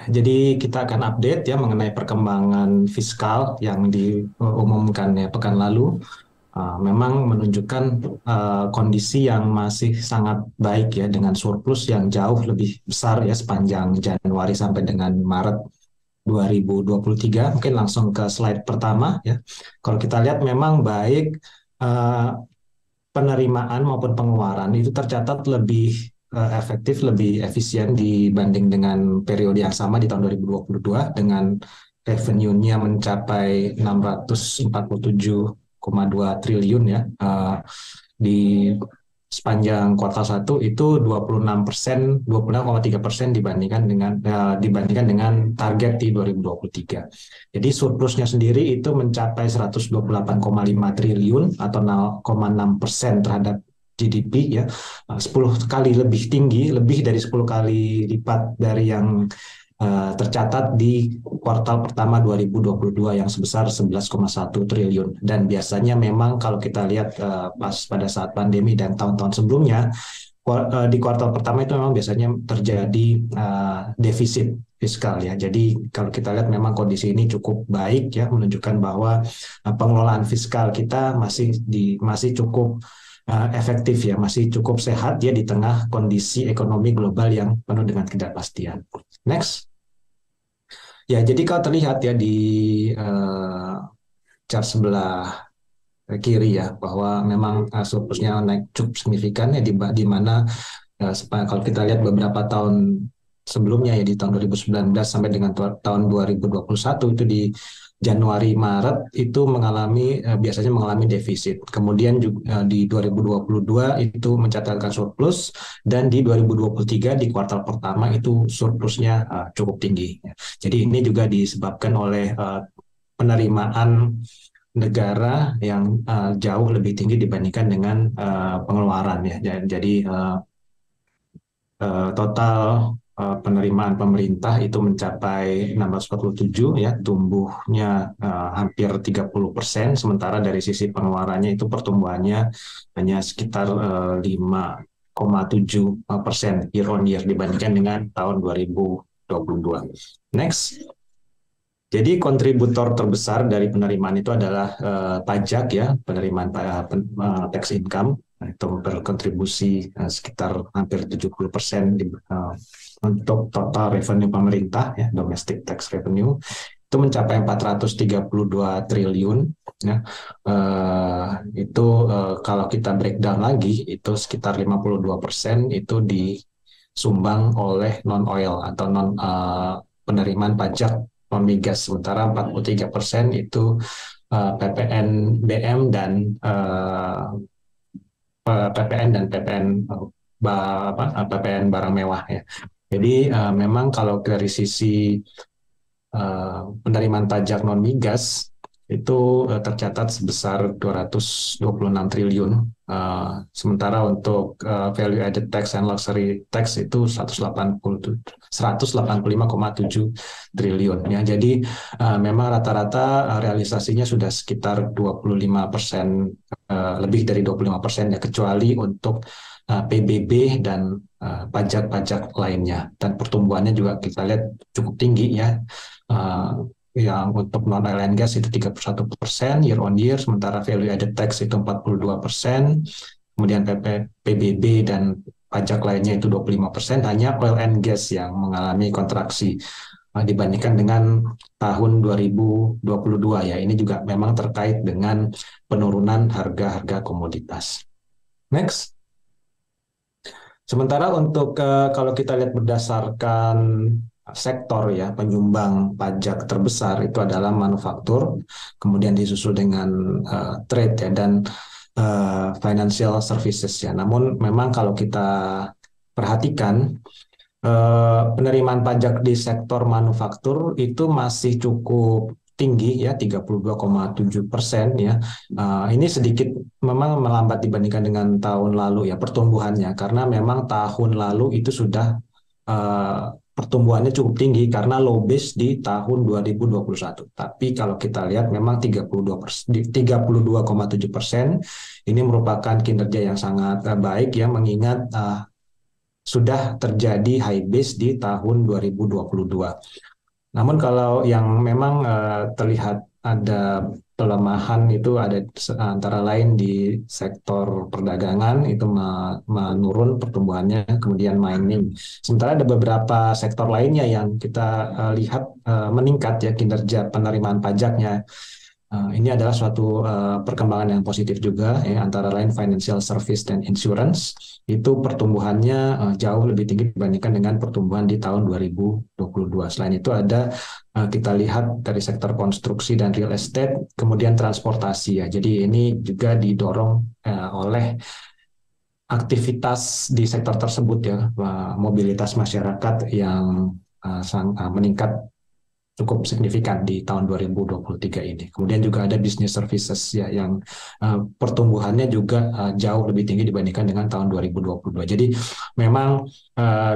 Jadi kita akan update ya mengenai perkembangan fiskal yang diumumkan ya pekan lalu. Memang menunjukkan kondisi yang masih sangat baik ya dengan surplus yang jauh lebih besar ya sepanjang Januari sampai dengan Maret 2023. Mungkin langsung ke slide pertama ya. Kalau kita lihat memang baik eh, penerimaan maupun pengeluaran itu tercatat lebih efektif, lebih efisien dibanding dengan periode yang sama di tahun 2022 dengan revenue-nya mencapai 647,2 triliun ya. Di sepanjang kuartal satu itu 26%, 26,3% dibandingkan dengan target di 2023. Jadi surplusnya sendiri itu mencapai 128,5 triliun atau 0,6% terhadap GDP ya, 10 kali lebih tinggi, lebih dari 10 kali lipat dari yang tercatat di kuartal pertama 2022 yang sebesar 11,1 triliun. Dan biasanya memang kalau kita lihat pas pada saat pandemi dan tahun-tahun sebelumnya, di kuartal pertama itu memang biasanya terjadi defisit fiskal ya. Jadi kalau kita lihat memang kondisi ini cukup baik ya, menunjukkan bahwa pengelolaan fiskal kita masih cukup efektif ya, masih cukup sehat ya di tengah kondisi ekonomi global yang penuh dengan ketidakpastian. Next. Ya, jadi kalau terlihat ya di uh, chart sebelah kiri ya, bahwa memang surplusnya naik cukup signifikan ya di mana kalau kita lihat beberapa tahun sebelumnya ya di tahun 2019 sampai dengan tahun 2021 itu di Januari Maret itu biasanya mengalami defisit. Kemudian juga di 2022 itu mencatatkan surplus dan di 2023 di kuartal pertama itu surplusnya cukup tinggi. Jadi ini juga disebabkan oleh penerimaan negara yang jauh lebih tinggi dibandingkan dengan pengeluaran ya. Jadi total penerimaan pemerintah itu mencapai 647 ya, tumbuhnya hampir 30%, sementara dari sisi pengeluarannya itu pertumbuhannya hanya sekitar 5,7% year on year dibandingkan dengan tahun 2022. Next. Jadi kontributor terbesar dari penerimaan itu adalah pajak ya, penerimaan tax income. Nah, itu berkontribusi sekitar hampir 70% untuk total revenue pemerintah ya, domestic tax revenue itu mencapai 432 triliun ya. Itu kalau kita breakdown lagi itu sekitar 52% itu disumbang oleh non oil atau non penerimaan pajak non migas, sementara 43% itu PPN BM dan PPN dan PPN PPN barang mewah ya. Jadi memang kalau dari sisi penerimaan pajak non migas itu tercatat sebesar 226 triliun. Sementara untuk value added tax and luxury tax itu 185,7 triliun. Ya, jadi memang rata-rata realisasinya sudah sekitar 25%, lebih dari 25% ya, kecuali untuk PBB dan pajak-pajak lainnya. Dan pertumbuhannya juga kita lihat cukup tinggi ya. Yang untuk non oil and gas itu 31% year on year, sementara value added tax itu 42%, kemudian PBB dan pajak lainnya itu 25%, hanya oil and gas yang mengalami kontraksi dibandingkan dengan tahun 2022 ya. Ini juga memang terkait dengan penurunan harga-harga komoditas. Next. Sementara untuk kalau kita lihat berdasarkan sektor ya, penyumbang pajak terbesar itu adalah manufaktur, kemudian disusul dengan trade ya, dan financial services ya. Namun memang kalau kita perhatikan penerimaan pajak di sektor manufaktur itu masih cukup tinggi ya, 32,7% ya. Ini sedikit memang melambat dibandingkan dengan tahun lalu ya pertumbuhannya, karena memang tahun lalu itu sudah pertumbuhannya cukup tinggi karena low base di tahun 2021. Tapi kalau kita lihat memang 32,7% ini merupakan kinerja yang sangat baik ya, mengingat sudah terjadi high base di tahun 2022. Namun kalau yang memang terlihat ada pelemahan itu ada antara lain di sektor perdagangan itu menurun pertumbuhannya, kemudian mining. Sementara ada beberapa sektor lainnya yang kita lihat meningkat ya kinerja penerimaan pajaknya. Ini adalah suatu perkembangan yang positif juga ya, antara lain financial service dan insurance itu pertumbuhannya jauh lebih tinggi dibandingkan dengan pertumbuhan di tahun 2022. Selain itu ada kita lihat dari sektor konstruksi dan real estate, kemudian transportasi ya. Jadi ini juga didorong oleh aktivitas di sektor tersebut ya, mobilitas masyarakat yang meningkat cukup signifikan di tahun 2023 ini. Kemudian juga ada business services ya yang pertumbuhannya juga jauh lebih tinggi dibandingkan dengan tahun 2022. Jadi memang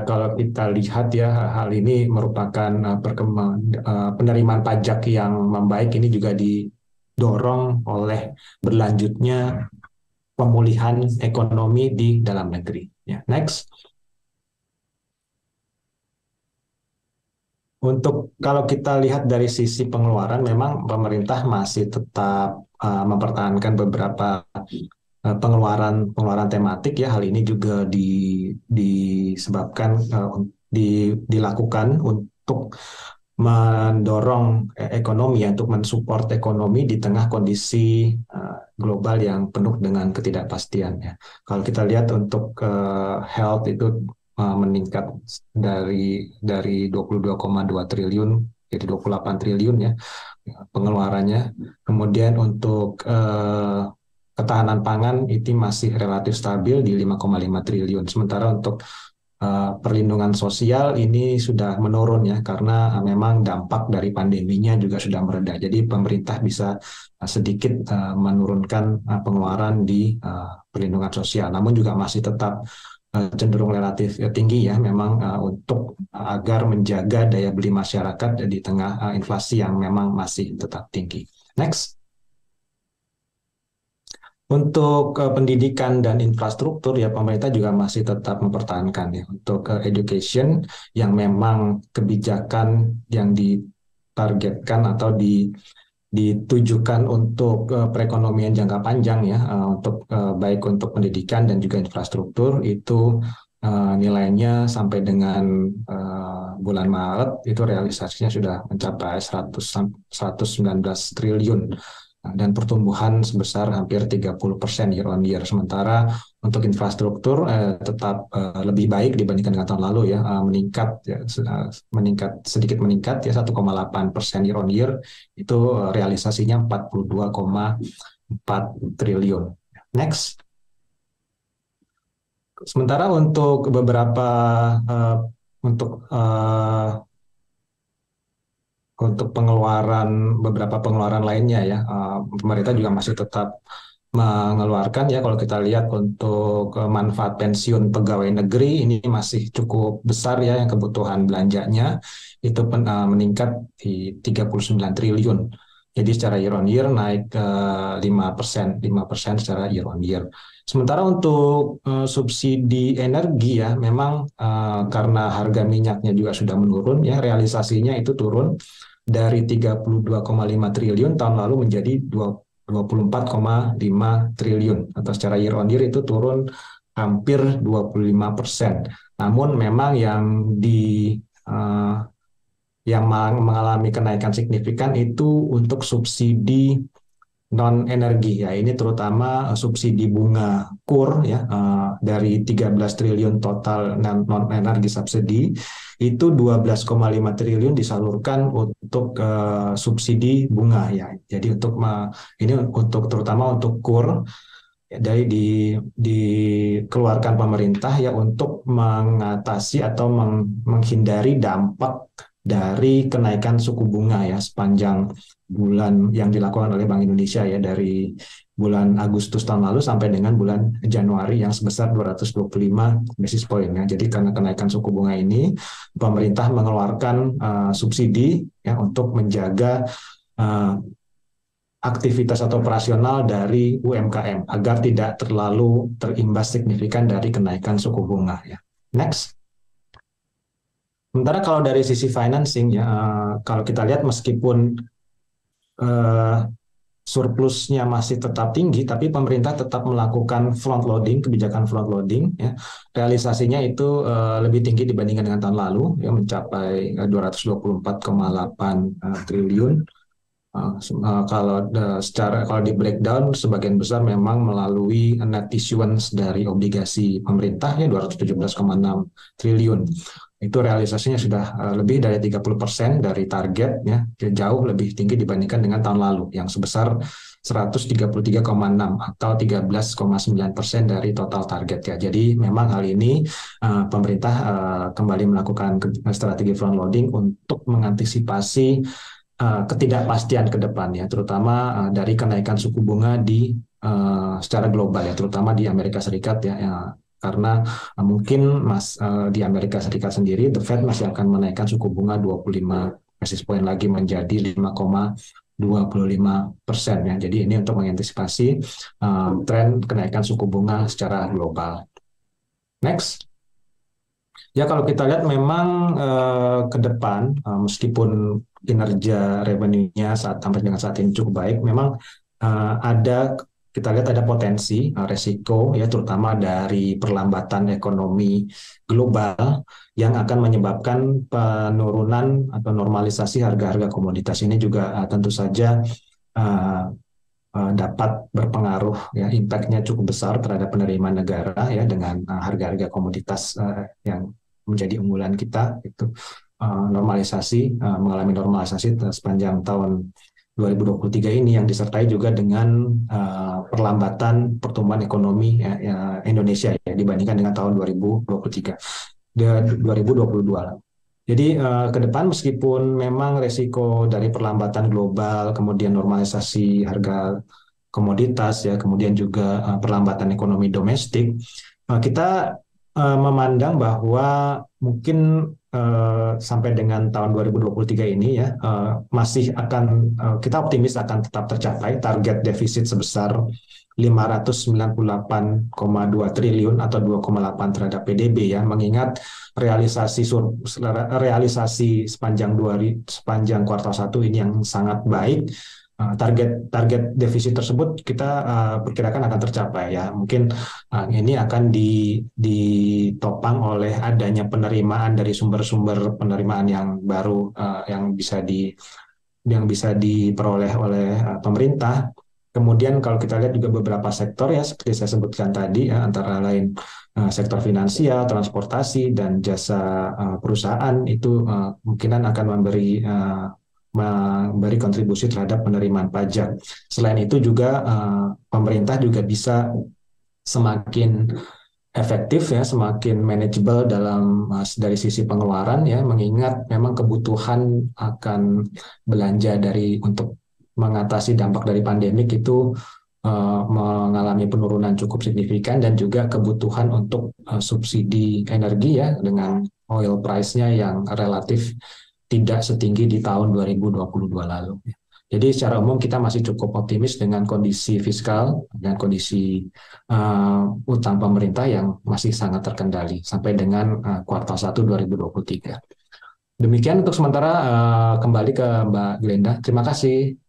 kalau kita lihat ya hal ini merupakan penerimaan pajak yang membaik, ini juga didorong oleh berlanjutnya pemulihan ekonomi di dalam negeri. Ya, next. Untuk kalau kita lihat dari sisi pengeluaran, memang pemerintah masih tetap mempertahankan beberapa pengeluaran tematik ya. Hal ini juga disebabkan dilakukan untuk mendorong ekonomi ya, untuk mensupport ekonomi di tengah kondisi global yang penuh dengan ketidakpastian ya. Kalau kita lihat untuk health itu meningkat dari 22,2 triliun jadi 28 triliun ya pengeluarannya. Kemudian untuk ketahanan pangan itu masih relatif stabil di 5,5 triliun. Sementara untuk perlindungan sosial ini sudah menurun ya karena memang dampak dari pandeminya juga sudah mereda. Jadi pemerintah bisa sedikit menurunkan pengeluaran di perlindungan sosial. Namun juga masih tetap cenderung relatif tinggi ya memang untuk agar menjaga daya beli masyarakat di tengah inflasi yang memang masih tetap tinggi. Next. Untuk pendidikan dan infrastruktur ya pemerintah juga masih tetap mempertahankan ya untuk education yang memang kebijakan yang ditargetkan atau ditujukan untuk perekonomian jangka panjang ya untuk baik untuk pendidikan dan juga infrastruktur itu nilainya sampai dengan bulan Maret itu realisasinya sudah mencapai 119 triliun dan pertumbuhan sebesar hampir 30% year on year. Sementara untuk infrastruktur tetap lebih baik dibandingkan dengan tahun lalu ya, sedikit meningkat ya 1,8% year on year, itu realisasinya 42,4 triliun. Next. Sementara untuk beberapa untuk beberapa pengeluaran lainnya ya, pemerintah juga masih tetap mengeluarkan ya kalau kita lihat untuk manfaat pensiun pegawai negeri ini masih cukup besar ya yang kebutuhan belanjanya itu meningkat di 39 triliun. Jadi secara year on year naik 5% secara year on year. Sementara untuk subsidi energi ya memang karena harga minyaknya juga sudah menurun ya realisasinya itu turun dari 32,5 triliun tahun lalu menjadi 24,5 triliun atau secara year on year itu turun hampir 25%. Namun memang yang mengalami kenaikan signifikan itu untuk subsidi non energi ya ini terutama subsidi bunga KUR ya dari 13 triliun total non energi subsidi itu 12,5 triliun disalurkan untuk subsidi bunga ya. Jadi ini untuk terutama untuk KUR ya, dikeluarkan pemerintah ya untuk mengatasi atau menghindari dampak dari kenaikan suku bunga ya sepanjang bulan yang dilakukan oleh Bank Indonesia ya dari bulan Agustus tahun lalu sampai dengan bulan Januari yang sebesar 225 basis point ya. Jadi karena kenaikan suku bunga ini pemerintah mengeluarkan subsidi ya untuk menjaga aktivitas atau operasional dari UMKM agar tidak terlalu terimbas signifikan dari kenaikan suku bunga ya. Next. Sementara kalau dari sisi financing ya, kalau kita lihat meskipun eh, surplusnya masih tetap tinggi, tapi pemerintah tetap melakukan front loading, kebijakan front loading, ya. Realisasinya itu lebih tinggi dibandingkan dengan tahun lalu, ya, mencapai 224,8 triliun. Kalau di breakdown sebagian besar memang melalui net issuance dari obligasi pemerintah ya 217,6 triliun. Itu realisasinya sudah lebih dari 30% dari target ya, jauh lebih tinggi dibandingkan dengan tahun lalu yang sebesar 133,6 atau 13,9% dari total target ya. Jadi memang hal ini pemerintah kembali melakukan strategi front loading untuk mengantisipasi ketidakpastian ke depan ya, terutama dari kenaikan suku bunga secara global ya, terutama di Amerika Serikat ya, karena mungkin di Amerika Serikat sendiri The Fed masih akan menaikkan suku bunga 25 basis point lagi menjadi 5,25% ya. Jadi ini untuk mengantisipasi tren kenaikan suku bunga secara global. Next. Ya kalau kita lihat memang ke depan meskipun kinerja revenue-nya sampai dengan saat ini cukup baik, memang kita lihat ada potensi resiko ya terutama dari perlambatan ekonomi global yang akan menyebabkan penurunan atau normalisasi harga-harga komoditas ini juga tentu saja uh, dapat berpengaruh ya, impact-nya cukup besar terhadap penerimaan negara ya dengan harga-harga komoditas yang menjadi unggulan kita itu mengalami normalisasi sepanjang tahun 2023 ini yang disertai juga dengan perlambatan pertumbuhan ekonomi Indonesia ya, dibandingkan dengan tahun 2023 2022. Jadi ke depan meskipun memang resiko dari perlambatan global, kemudian normalisasi harga komoditas ya, kemudian juga perlambatan ekonomi domestik, kita memandang bahwa mungkin sampai dengan tahun 2023 ini ya masih akan kita optimis akan tetap tercapai target defisit sebesar 598,2 triliun atau 2,8 terhadap PDB ya, mengingat realisasi sepanjang kuartal 1 ini yang sangat baik. Target defisit tersebut kita perkirakan akan tercapai ya. Mungkin ini akan ditopang oleh adanya penerimaan dari sumber-sumber penerimaan yang baru yang bisa diperoleh oleh pemerintah. Kemudian kalau kita lihat juga beberapa sektor ya seperti saya sebutkan tadi ya, antara lain sektor finansial, transportasi dan jasa perusahaan itu kemungkinan akan memberi kontribusi terhadap penerimaan pajak. Selain itu juga pemerintah juga bisa semakin efektif ya, semakin manageable dari sisi pengeluaran ya, mengingat memang kebutuhan akan belanja untuk mengatasi dampak dari pandemik itu mengalami penurunan cukup signifikan dan juga kebutuhan untuk subsidi energi ya dengan oil price-nya yang relatif tidak setinggi di tahun 2022 lalu. Jadi secara umum kita masih cukup optimis dengan kondisi fiskal dan kondisi utang pemerintah yang masih sangat terkendali sampai dengan kuartal 1 2023. Demikian untuk sementara, kembali ke Mbak Glenda. Terima kasih.